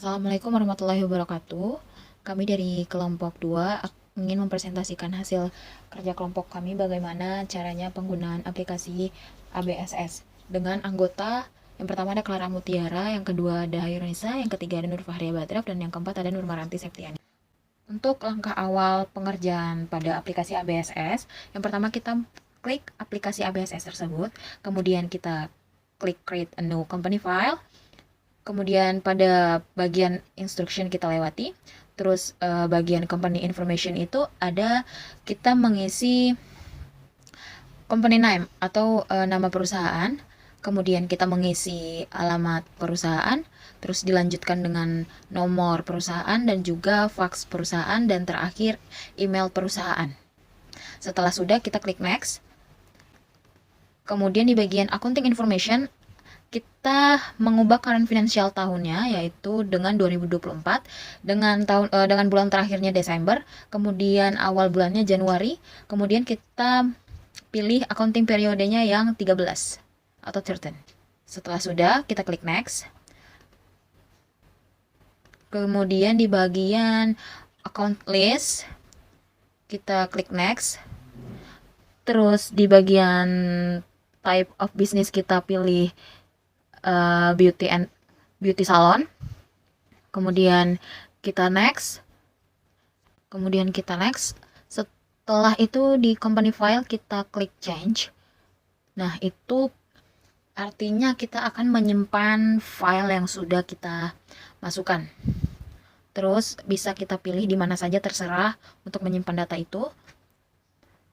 Assalamualaikum warahmatullahi wabarakatuh. Kami dari kelompok 2 ingin mempresentasikan hasil kerja kelompok kami bagaimana caranya penggunaan aplikasi ABSS dengan anggota. Yang pertama ada Clara Mutiara, yang kedua ada Hairunisa, yang ketiga ada Nur Fahria Batraf, dan yang keempat ada Nur Maranti Septiani. Untuk langkah awal pengerjaan pada aplikasi ABSS, yang pertama kita klik aplikasi ABSS tersebut, kemudian kita klik create a new company file. Kemudian pada bagian instruction kita lewati. Terus bagian company information itu ada kita mengisi company name atau nama perusahaan. Kemudian kita mengisi alamat perusahaan, terus dilanjutkan dengan nomor perusahaan dan juga fax perusahaan, dan terakhir email perusahaan. Setelah sudah, kita klik next. Kemudian di bagian accounting information kita mengubah current financial tahunnya, yaitu dengan 2024, dengan bulan terakhirnya Desember, kemudian awal bulannya Januari, kemudian kita pilih accounting periodenya yang 13 atau 13. Setelah sudah, kita klik next. Kemudian di bagian account list kita klik next. Terus di bagian type of business kita pilih beauty salon. Kemudian kita next. Setelah itu di company file kita klik change. Nah, itu artinya kita akan menyimpan file yang sudah kita masukkan. Terus bisa kita pilih di mana saja, terserah untuk menyimpan data itu.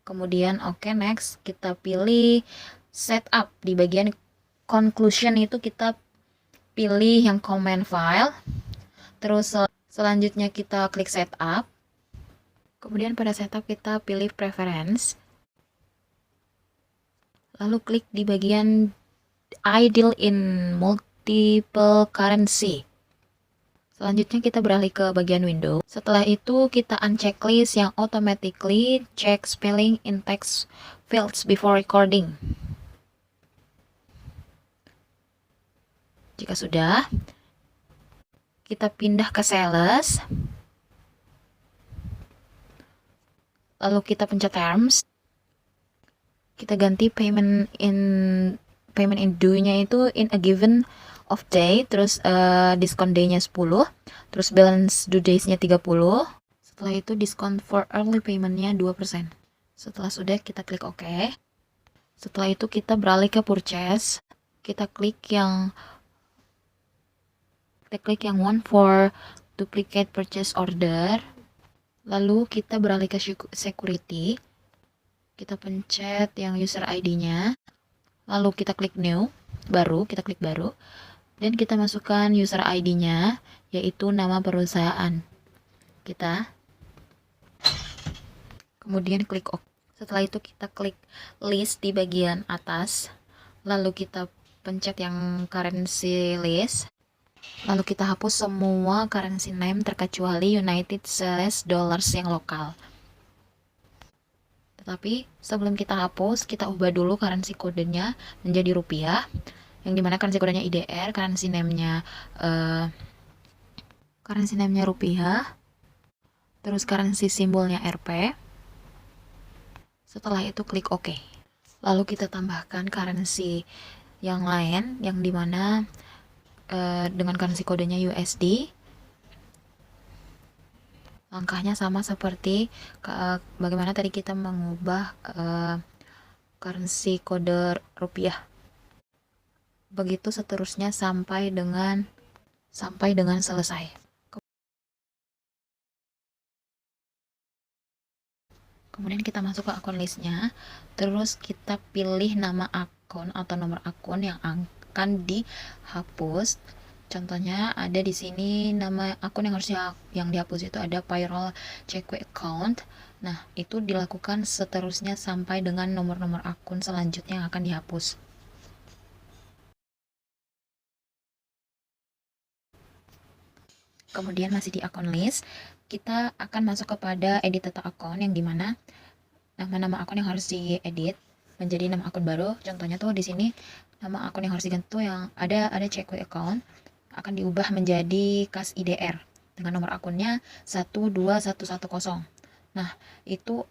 Kemudian next, kita pilih setup. Di bagian conclusion itu kita pilih yang command file. Terus selanjutnya kita klik setup. Kemudian pada setup kita pilih preference. Lalu klik di bagian I deal in multiple currency. Selanjutnya kita beralih ke bagian window. Setelah itu kita uncheck list yang automatically check spelling in text fields before recording. Jika sudah, kita pindah ke sales. Lalu kita pencet terms. Kita ganti payment in due-nya itu in a given of day, terus discount day-nya 10, terus balance due days-nya 30. Setelah itu discount for early payment-nya 2%. Setelah sudah, kita klik OK. Setelah itu kita beralih ke purchase. Kita klik yang one for duplicate purchase order. Lalu kita beralih ke security. Kita pencet yang user ID-nya. Lalu kita klik new, kita klik baru. Dan kita masukkan user ID-nya, yaitu nama perusahaan kita. Kemudian klik OK. Setelah itu kita klik list di bagian atas. Lalu kita pencet yang currency list. Lalu kita hapus semua currency name terkecuali United States Dollars yang lokal. Tetapi sebelum kita hapus, kita ubah dulu currency kodenya menjadi rupiah, yang dimana currency kodenya IDR, currency name-nya rupiah, terus currency simbolnya RP. Setelah itu klik OK. Lalu kita tambahkan currency yang lain, yang dimana dengan currency kodenya USD. Langkahnya sama seperti bagaimana tadi kita mengubah currency kode rupiah. Begitu seterusnya sampai dengan selesai. Kemudian kita masuk ke akun listnya. Terus kita pilih nama akun atau nomor akun yang akan dihapus. Contohnya ada di sini nama akun yang dihapus itu ada payroll cheque account. Nah, itu dilakukan seterusnya sampai dengan nomor-nomor akun selanjutnya yang akan dihapus. Kemudian masih di akun list, kita akan masuk kepada edit data akun, yang dimana nama-nama akun yang harus diedit menjadi nama akun baru. Contohnya tuh di sini nama akun yang harus diganti tuh yang ada cheque account, akan diubah menjadi kas IDR dengan nomor akunnya 12110. Nah, itu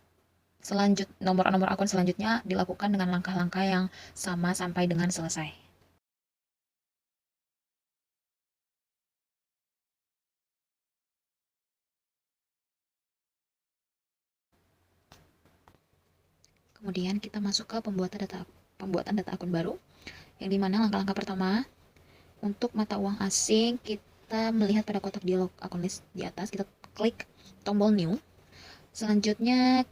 nomor akun selanjutnya dilakukan dengan langkah-langkah yang sama sampai dengan selesai. Kemudian kita masuk ke pembuatan data akun baru, yang dimana langkah-langkah pertama untuk mata uang asing, kita melihat pada kotak dialog akun list di atas, kita klik tombol new. Selanjutnya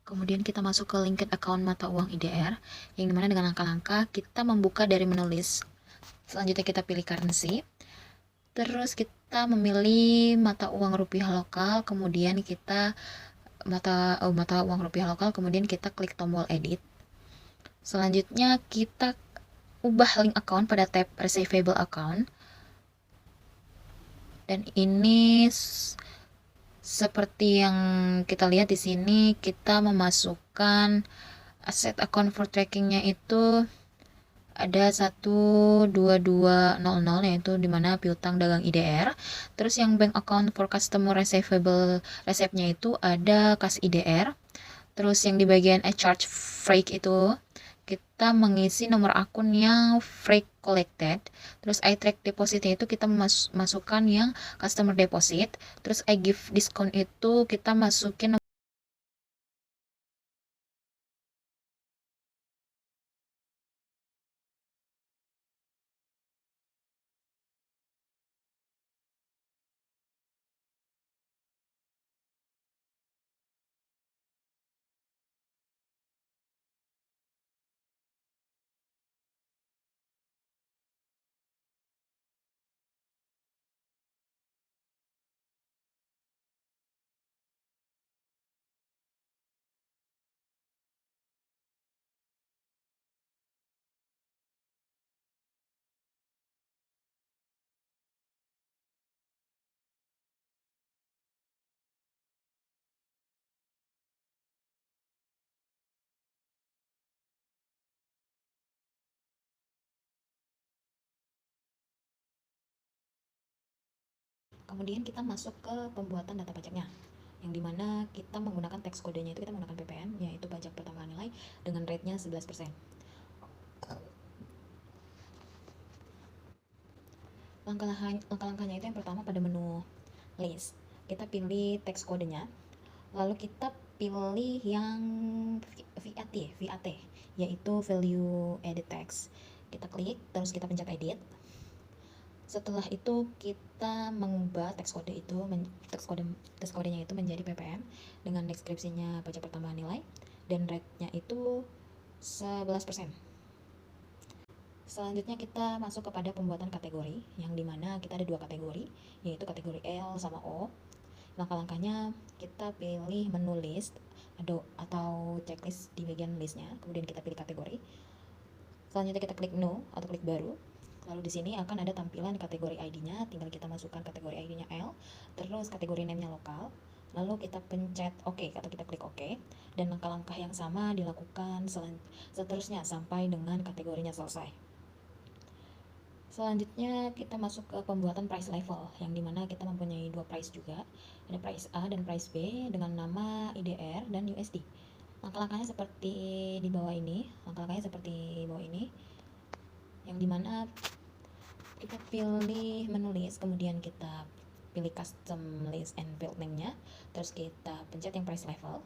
kemudian kita masuk ke linked account mata uang IDR, yang dimana dengan langkah-langkah kita membuka dari menu list. Selanjutnya kita pilih currency, terus kita memilih mata uang rupiah lokal, kemudian kita mata uang rupiah lokal, kemudian kita klik tombol edit. Selanjutnya kita ubah link account pada tab receivable account, dan ini seperti yang kita lihat di sini, kita memasukkan aset account for trackingnya itu ada 12200, yaitu dimana piutang dagang IDR. Terus yang bank account for customer receivable resepnya itu ada kas IDR. Terus yang di bagian charge freight itu kita mengisi nomor akun yang freight collected. Terus I track depositnya itu kita masukkan yang customer deposit. Terus I give discount itu kita masukin kemudian kita masuk ke pembuatan data pajaknya, yang dimana kita menggunakan teks kodenya itu kita menggunakan PPN, yaitu pajak pertambahan nilai dengan rate-nya 11%. Langkah-langkahnya itu yang pertama pada menu list, kita pilih teks kodenya, lalu kita pilih yang VAT, yaitu value added tax. Kita klik, terus kita pencet edit. Setelah itu kita mengubah teks kodenya itu menjadi PPN dengan deskripsinya pajak pertambahan nilai dan rate-nya itu 11%. Selanjutnya kita masuk kepada pembuatan kategori, yang dimana kita ada dua kategori, yaitu kategori L sama O. Langkah-langkahnya kita pilih menu list atau checklist di bagian listnya, kemudian kita pilih kategori. Selanjutnya kita klik no atau klik baru. Lalu di sini akan ada tampilan kategori ID-nya, tinggal kita masukkan kategori ID-nya L, terus kategori name-nya lokal, lalu kita pencet OK atau kita klik OK, dan langkah-langkah yang sama dilakukan seterusnya sampai dengan kategorinya selesai. Selanjutnya kita masuk ke pembuatan price level, yang dimana kita mempunyai dua price juga, ada price A dan price B dengan nama IDR dan USD. Langkah-langkahnya seperti di bawah ini, yang dimana kita pilih menu list, kemudian kita pilih custom list and field name-nya, terus kita pencet yang price level.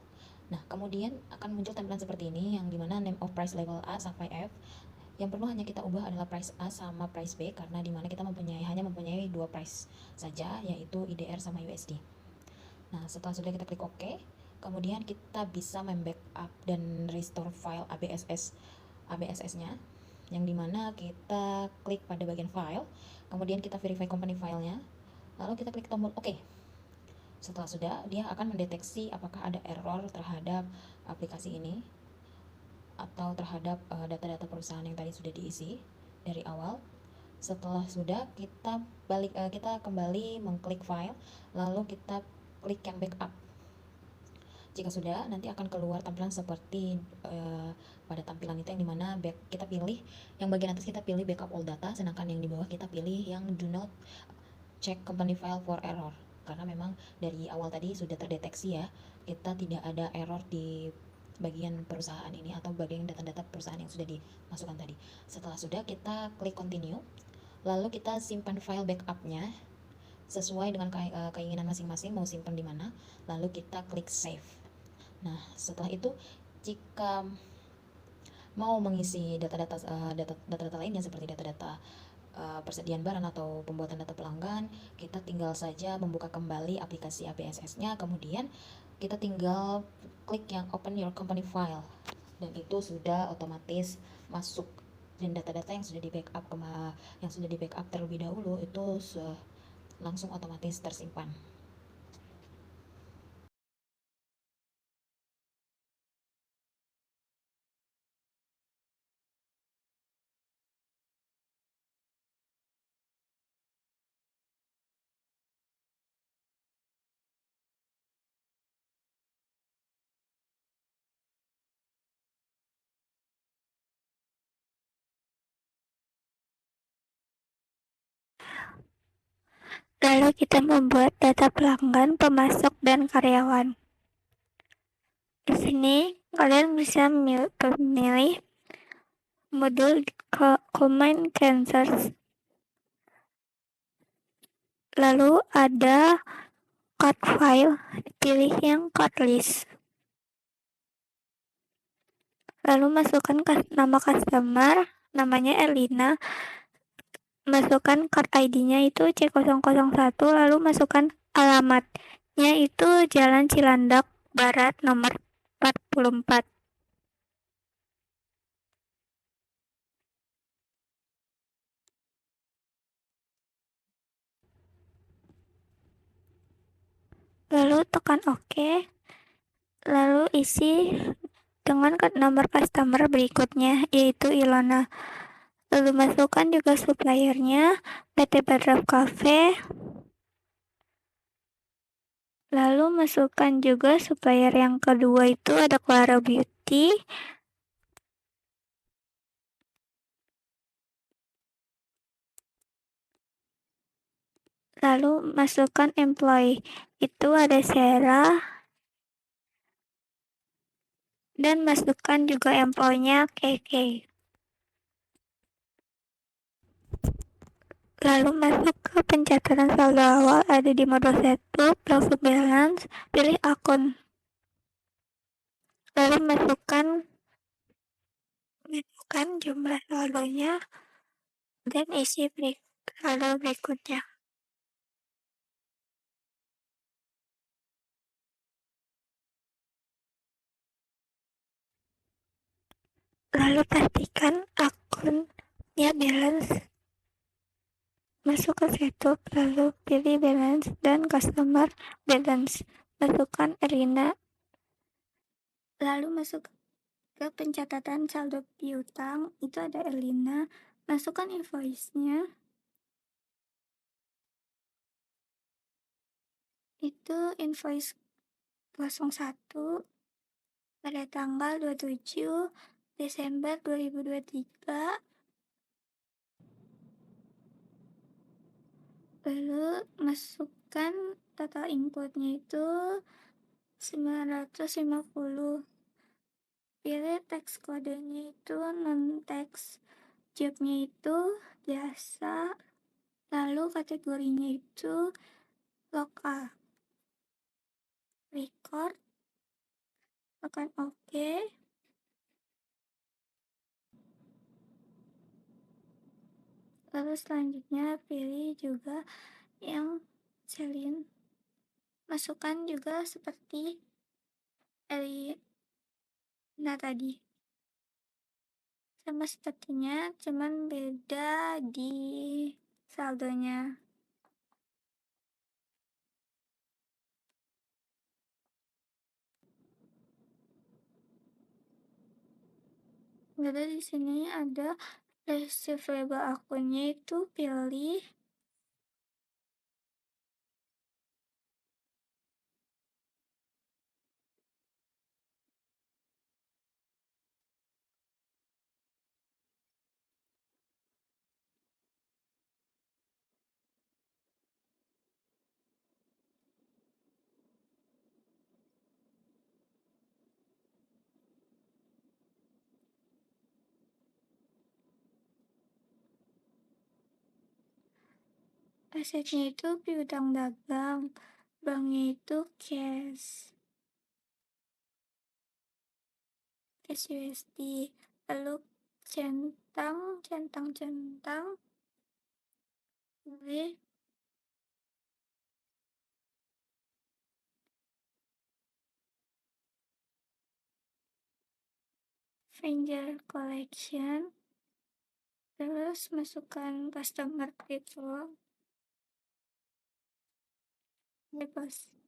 Nah, kemudian akan muncul tampilan seperti ini, yang dimana name of price level A sampai F. Yang perlu hanya kita ubah adalah price A sama price B, karena dimana kita hanya mempunyai dua price saja, yaitu IDR sama USD. Nah, setelah sudah kita klik OK, kemudian kita bisa membackup dan restore file ABSS-nya, yang dimana kita klik pada bagian file, kemudian kita verify company filenya, lalu kita klik tombol OK. Setelah sudah, dia akan mendeteksi apakah ada error terhadap aplikasi ini atau terhadap data-data perusahaan yang tadi sudah diisi dari awal. Setelah sudah, kita kembali mengklik file, lalu kita klik yang backup. Jika sudah, nanti akan keluar tampilan seperti pada tampilan itu, yang dimana kita pilih yang bagian atas, kita pilih backup all data, sedangkan yang di bawah kita pilih yang do not check company file for error, karena memang dari awal tadi sudah terdeteksi ya, kita tidak ada error di bagian perusahaan ini atau bagian data-data perusahaan yang sudah dimasukkan tadi. Setelah sudah, kita klik continue, lalu kita simpan file backupnya sesuai dengan keinginan masing-masing mau simpan di mana, lalu kita klik save. Nah, setelah itu jika mau mengisi data-data lainnya seperti data-data persediaan barang atau pembuatan data pelanggan, kita tinggal saja membuka kembali aplikasi ABSS-nya, kemudian kita tinggal klik yang open your company file, dan itu sudah otomatis masuk, dan data-data yang sudah di backup terlebih dahulu itu langsung otomatis tersimpan. Lalu kita membuat data pelanggan, pemasok, dan karyawan. Di sini kalian bisa memilih modul command cancers. Lalu ada code file, pilih yang code list. Lalu masukkan nama customer, namanya Elina. Masukkan card ID-nya itu C001, lalu masukkan alamatnya itu Jalan Cilandak Barat nomor 44. Lalu tekan OK. Lalu isi dengan nomor customer berikutnya, yaitu Ilona. Lalu masukkan juga suppliernya, PT Badrap Cafe. Lalu masukkan juga supplier yang kedua itu ada Clara Beauty. Lalu masukkan employee, itu ada Sarah. Dan masukkan juga employee-nya KK. Lalu masuk ke pencatatan saldo awal, ada di mode setup, profit balance, pilih akun. Lalu masukkan jumlah saldonya dan isi saldo berikutnya. Lalu pastikan akunnya balance. Masuk ke setup, lalu pilih balance dan customer balance. Masukkan Erina. Lalu masuk ke pencatatan saldo piutang, itu ada Elina. Masukkan invoice-nya. Itu invoice 01 pada tanggal 27 Desember 2023. Lalu masukkan total inputnya itu 950. Pilih teks kodenya itu non-teks, jobnya itu jasa, lalu kategorinya itu lokal. Record, tekan OK. Lalu selanjutnya pilih juga yang Celine. Masukkan juga seperti Elina tadi. Sama sepertinya, cuman beda di saldonya. Lalu di sini ada receivable akunnya itu pilih. Asetnya itu piutang dagang, banknya itu cash USD, lalu centang, boleh Stranger Collection, terus masukkan customer detail,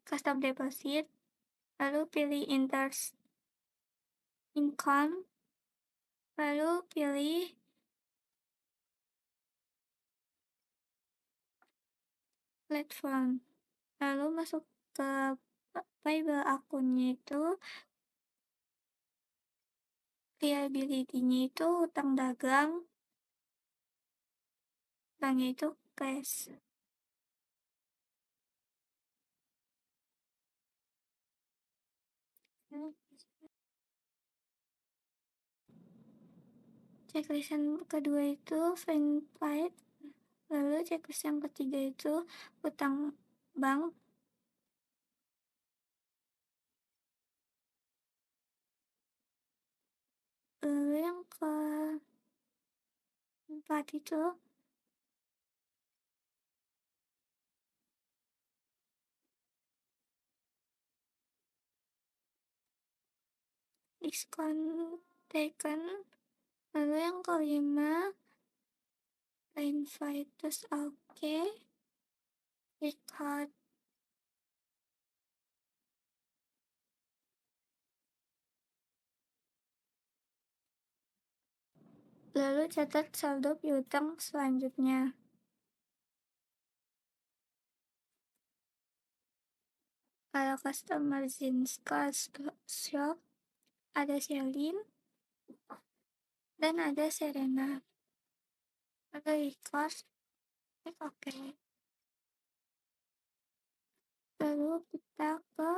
custom deposit, lalu pilih interest income, lalu pilih platform, lalu masuk ke Bible akunnya itu, liability-nya itu utang dagang, banknya itu cash. Checklist yang kedua itu Fanfight, lalu checklist yang ketiga itu utang bank, lalu yang keempat itu diskon taken, lalu yang kelima Fanfight, terus oke, record, lalu catat saldo piutang selanjutnya. Kalau customer Zinska Shop ada Celine dan ada Serena. Lalu record, klik oke. Lalu kita ke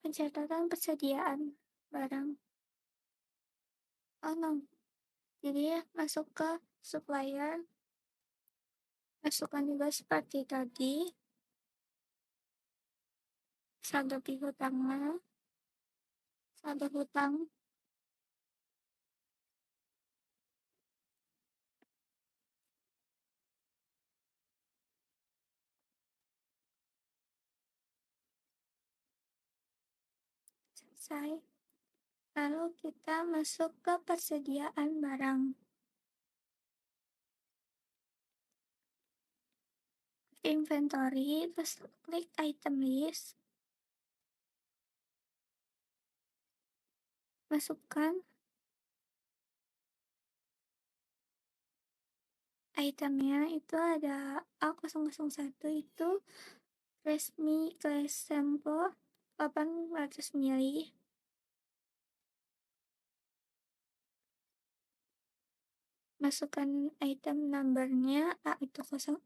pencatatan persediaan barang. Oh no, jadi masuk ke supplier, masukkan juga seperti tadi saldo piutangnya, saldo hutang, selesai. Lalu kita masuk ke persediaan barang. Inventory, terus klik item list, masukkan itemnya, itu ada A001 itu resmi class sample 800 ml, masukkan item numbernya A01,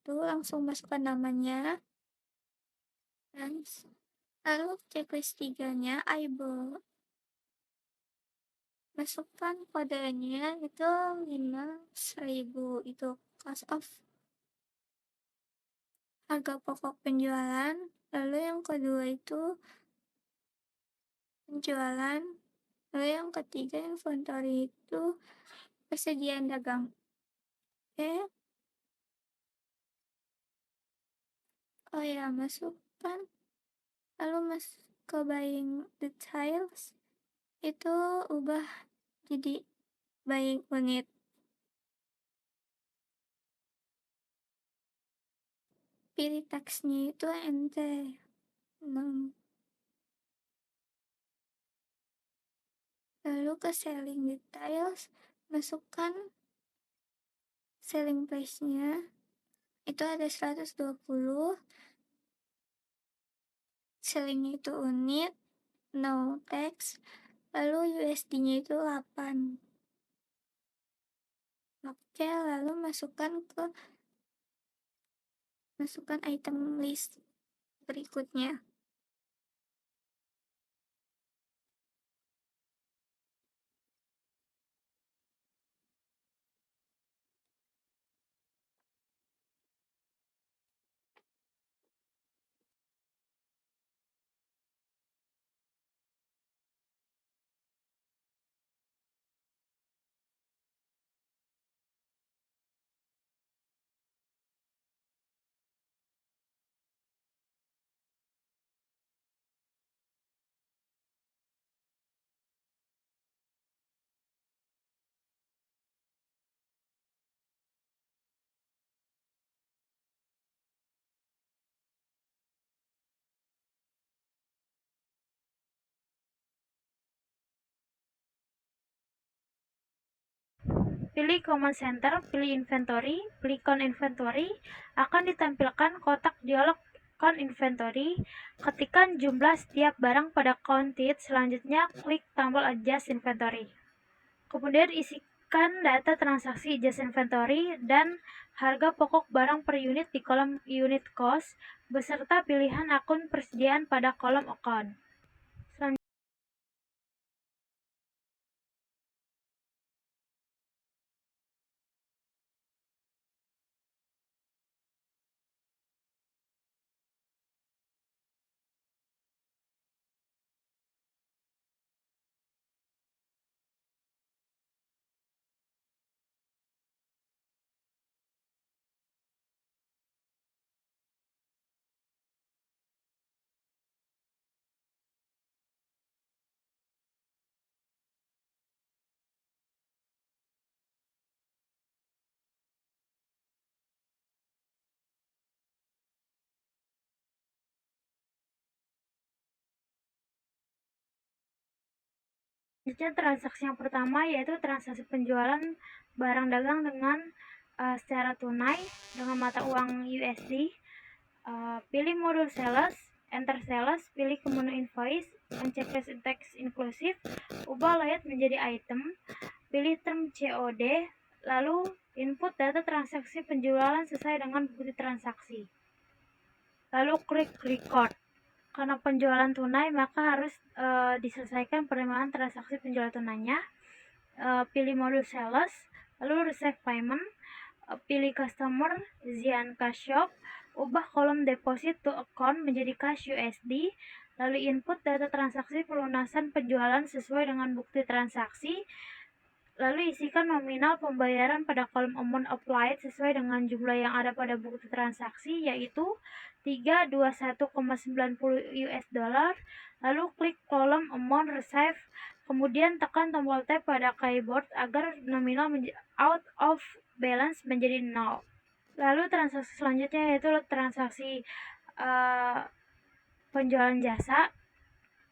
langsung masukkan namanya, dan lalu checklist 3-nya eyeball, masukkan kodenya itu 5.000, itu cost of harga pokok penjualan. Lalu yang kedua itu penjualan, lalu yang ketiga inventory itu persediaan dagang. Oke, oh ya, masukkan, lalu masuk ke buying details, itu ubah jadi buying unit, pilih teksnya itu NT 6, lalu ke selling details, masukkan selling price-nya, itu ada 120, selling itu unit, no tax, lalu USD-nya itu 8. Oke, lalu masukkan item list berikutnya. pilih Command Center, pilih Inventory, pilih Count Inventory, akan ditampilkan kotak dialog Count Inventory. Ketikkan jumlah setiap barang pada Counted, selanjutnya klik tombol Adjust Inventory. Kemudian isikan data transaksi Adjust Inventory dan harga pokok barang per unit di kolom Unit Cost, beserta pilihan akun persediaan pada kolom Account. Selanjutnya transaksi yang pertama yaitu transaksi penjualan barang dagang dengan secara tunai dengan mata uang USD. Pilih modul sales, enter sales, pilih ke menu invoice, pencet teks inklusif, ubah layout menjadi item, pilih term COD, lalu input data transaksi penjualan sesuai dengan bukti transaksi. Lalu klik record. Karena penjualan tunai, maka harus diselesaikan penerimaan transaksi penjualan tunainya. Pilih modul sales, lalu receive payment, pilih customer, Zian Cash Shop, ubah kolom deposit to account menjadi cash USD, lalu input data transaksi pelunasan penjualan sesuai dengan bukti transaksi, lalu isikan nominal pembayaran pada kolom amount applied sesuai dengan jumlah yang ada pada bukti transaksi, yaitu 321,90 US dollar. Lalu klik kolom amount receive, kemudian tekan tombol tab pada keyboard agar nominal out of balance menjadi 0. Lalu transaksi selanjutnya yaitu transaksi penjualan jasa.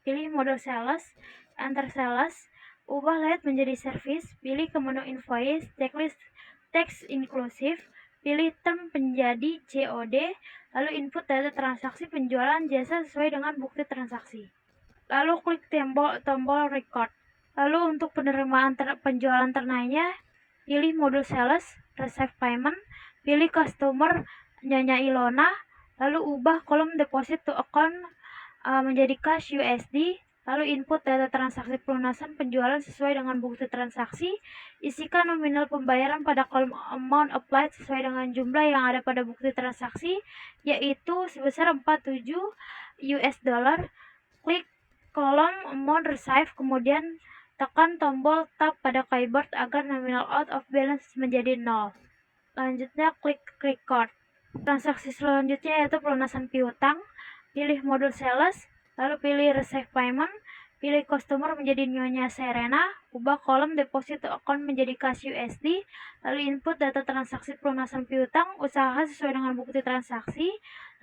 Pilih modul sales, enter sales, ubah layout menjadi service, pilih ke menu invoice, checklist teks inklusif, pilih term menjadi COD, lalu input data transaksi penjualan jasa sesuai dengan bukti transaksi. Lalu klik tombol record. Lalu untuk penerimaan penjualan ternainya, pilih modul sales, receive payment, pilih customer Nyonya Ilona, lalu ubah kolom deposit to account menjadi cash USD, lalu input data transaksi pelunasan penjualan sesuai dengan bukti transaksi, isikan nominal pembayaran pada kolom amount applied sesuai dengan jumlah yang ada pada bukti transaksi, yaitu sebesar 47 US dollar. Klik kolom amount receive, kemudian tekan tombol tab pada keyboard agar nominal out of balance menjadi 0. Selanjutnya klik record. Transaksi selanjutnya yaitu pelunasan piutang. Pilih modul sales, lalu pilih receive payment, pilih customer menjadi Nyonya Serena, ubah kolom deposit to account menjadi cash USD, lalu input data transaksi pelunasan piutang usaha sesuai dengan bukti transaksi,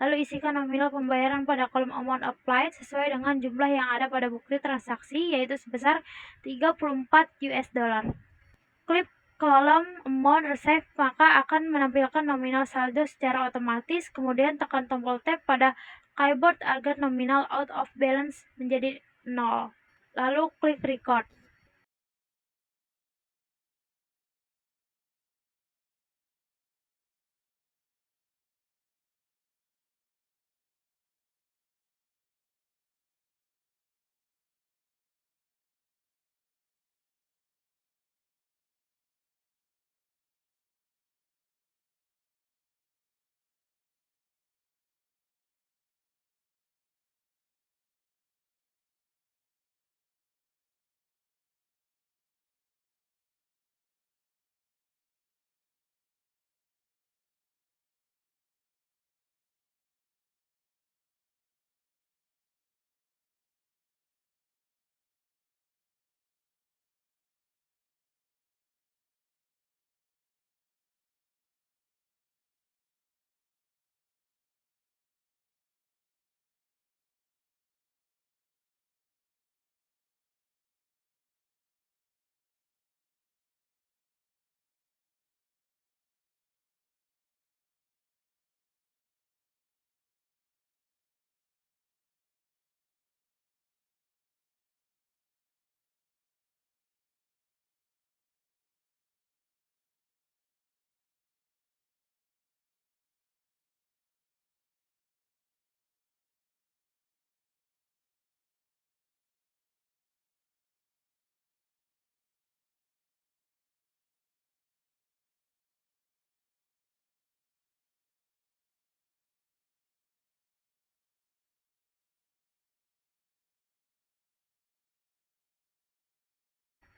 lalu isikan nominal pembayaran pada kolom amount applied sesuai dengan jumlah yang ada pada bukti transaksi, yaitu sebesar 34 US dollar. Klik kolom amount receive, maka akan menampilkan nominal saldo secara otomatis, kemudian tekan tombol tab pada keyboard agar nominal out of balance menjadi 0. Lalu klik record.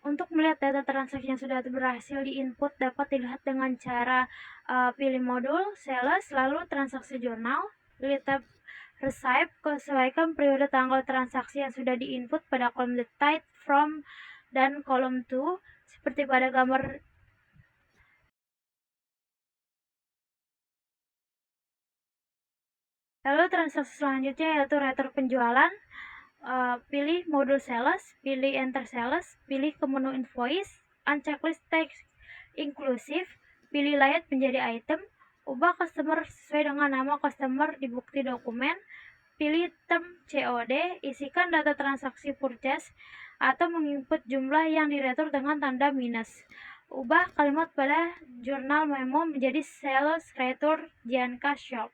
Untuk melihat data transaksi yang sudah berhasil diinput dapat dilihat dengan cara pilih modul, sales, lalu transaksi jurnal, pilih tab receipt, sesuaikan periode tanggal transaksi yang sudah diinput pada kolom the date from dan kolom to, seperti pada gambar. Lalu transaksi selanjutnya yaitu retur penjualan. Pilih modul sales, pilih enter sales, pilih ke menu invoice, unchecklist text inklusif, pilih layout menjadi item, ubah customer sesuai dengan nama customer di bukti dokumen, pilih term COD, isikan data transaksi purchase atau menginput jumlah yang diretur dengan tanda minus. Ubah kalimat pada jurnal memo menjadi sales retur Gianca Shop.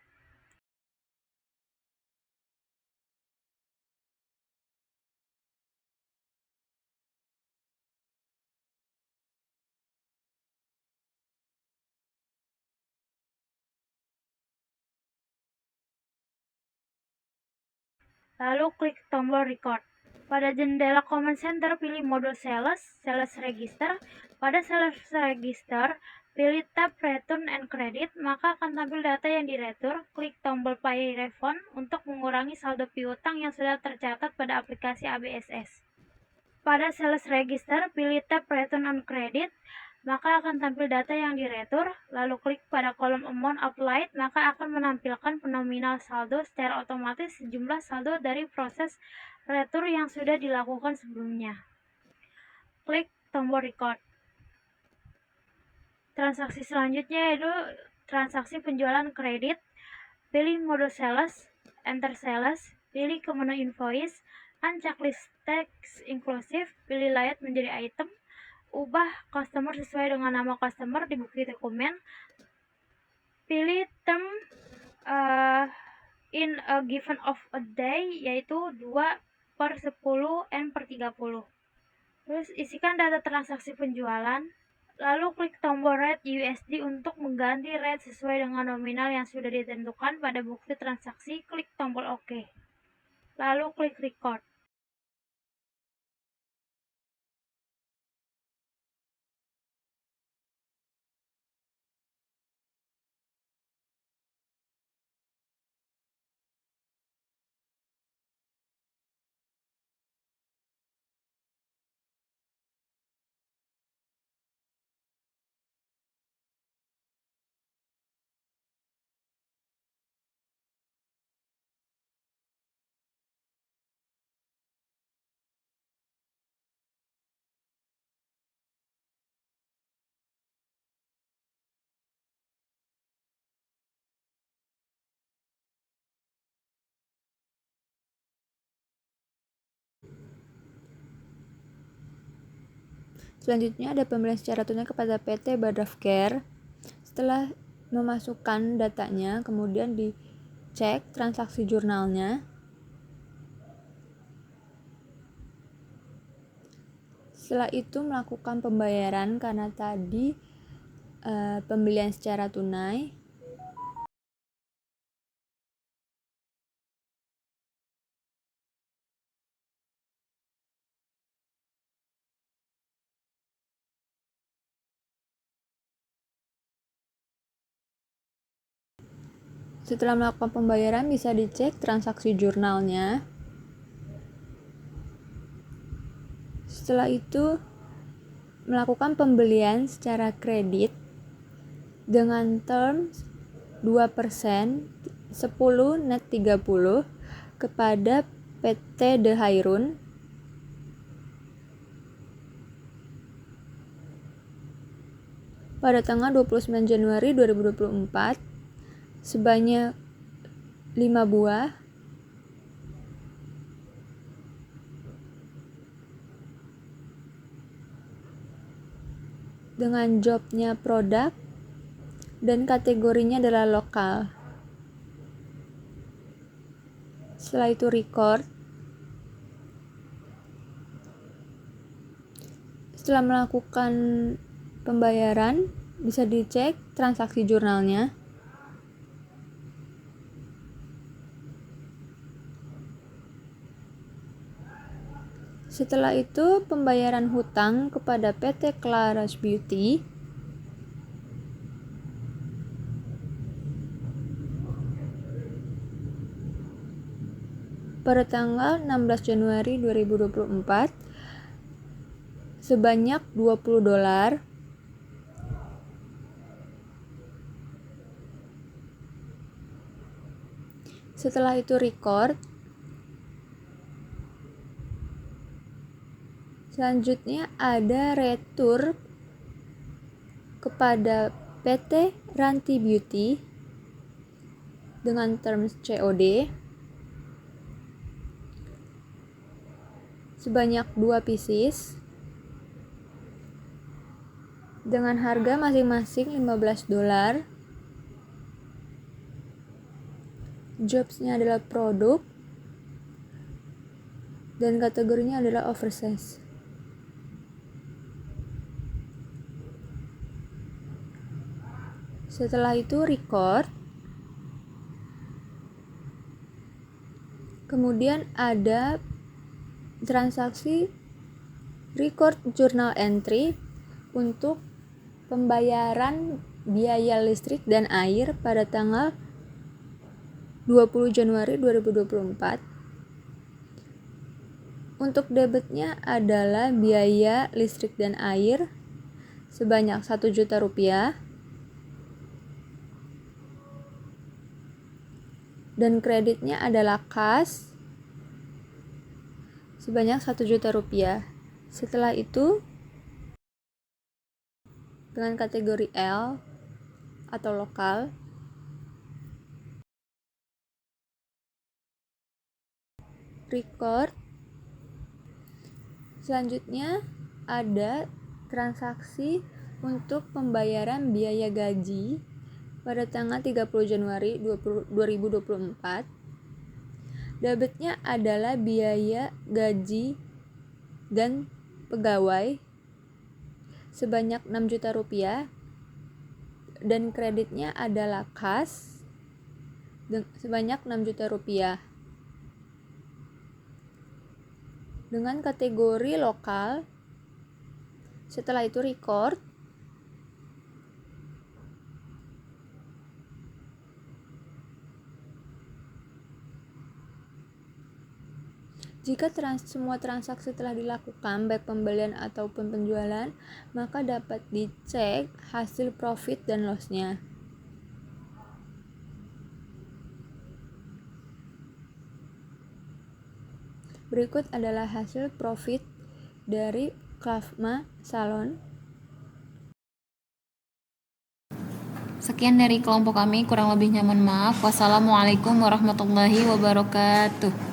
Lalu klik tombol record. Pada jendela Command Center, pilih modul Sales, Sales Register. Pada Sales Register, pilih tab Return and Credit, maka akan tampil data yang diretur. Klik tombol Pay Refund untuk mengurangi saldo piutang yang sudah tercatat pada aplikasi ABSS. Pada Sales Register, pilih tab Return on Credit, maka akan tampil data yang diretur, lalu klik pada kolom Amount Applied, maka akan menampilkan nominal saldo secara otomatis sejumlah saldo dari proses retur yang sudah dilakukan sebelumnya. Klik tombol Record. Transaksi selanjutnya yaitu transaksi penjualan kredit. Pilih modul Sales, enter Sales, pilih ke menu Invoice, unchecklist text inklusif, pilih layout menjadi item, ubah customer sesuai dengan nama customer di bukti dokumen, pilih term in a given of a day yaitu 2/10 n/30. Terus isikan data transaksi penjualan, lalu klik tombol rate USD untuk mengganti rate sesuai dengan nominal yang sudah ditentukan pada bukti transaksi. Klik tombol OK, lalu klik record. Selanjutnya ada pembelian secara tunai kepada PT Badraf Care. Setelah memasukkan datanya, kemudian dicek transaksi jurnalnya. Setelah itu melakukan pembayaran karena tadi pembelian secara tunai. Setelah melakukan pembayaran bisa dicek transaksi jurnalnya. Setelah itu melakukan pembelian secara kredit dengan term 2%, 10 net 30 kepada PT De Hairun pada tanggal 29 Januari 2024 sebanyak 5 buah dengan jobnya produk dan kategorinya adalah lokal. Setelah itu record. Setelah melakukan pembayaran bisa dicek transaksi jurnalnya. Setelah itu pembayaran hutang kepada PT Claras Beauty. Pada tanggal 16 Januari 2024 sebanyak $20. Setelah itu record. Selanjutnya ada retur kepada PT Ranti Beauty dengan terms COD sebanyak 2 pieces dengan harga masing-masing $15. Jobsnya adalah produk dan kategorinya adalah oversize. Setelah itu record. Kemudian ada transaksi record journal entry untuk pembayaran biaya listrik dan air pada tanggal 20 Januari 2024. Untuk debitnya adalah biaya listrik dan air sebanyak Rp1 juta. Dan kreditnya adalah kas sebanyak Rp1 juta. Setelah itu dengan kategori L atau lokal, record. Selanjutnya ada transaksi untuk pembayaran biaya gaji pada tanggal 30 Januari 2024. Debitnya adalah biaya gaji dan pegawai sebanyak Rp6 juta dan kreditnya adalah kas sebanyak Rp6 juta dengan kategori lokal. Setelah itu record. Jika semua transaksi telah dilakukan, baik pembelian ataupun penjualan, maka dapat dicek hasil profit dan loss-nya. Berikut adalah hasil profit dari Klavma Salon. Sekian dari kelompok kami, kurang lebihnya mohon maaf. Wassalamualaikum warahmatullahi wabarakatuh.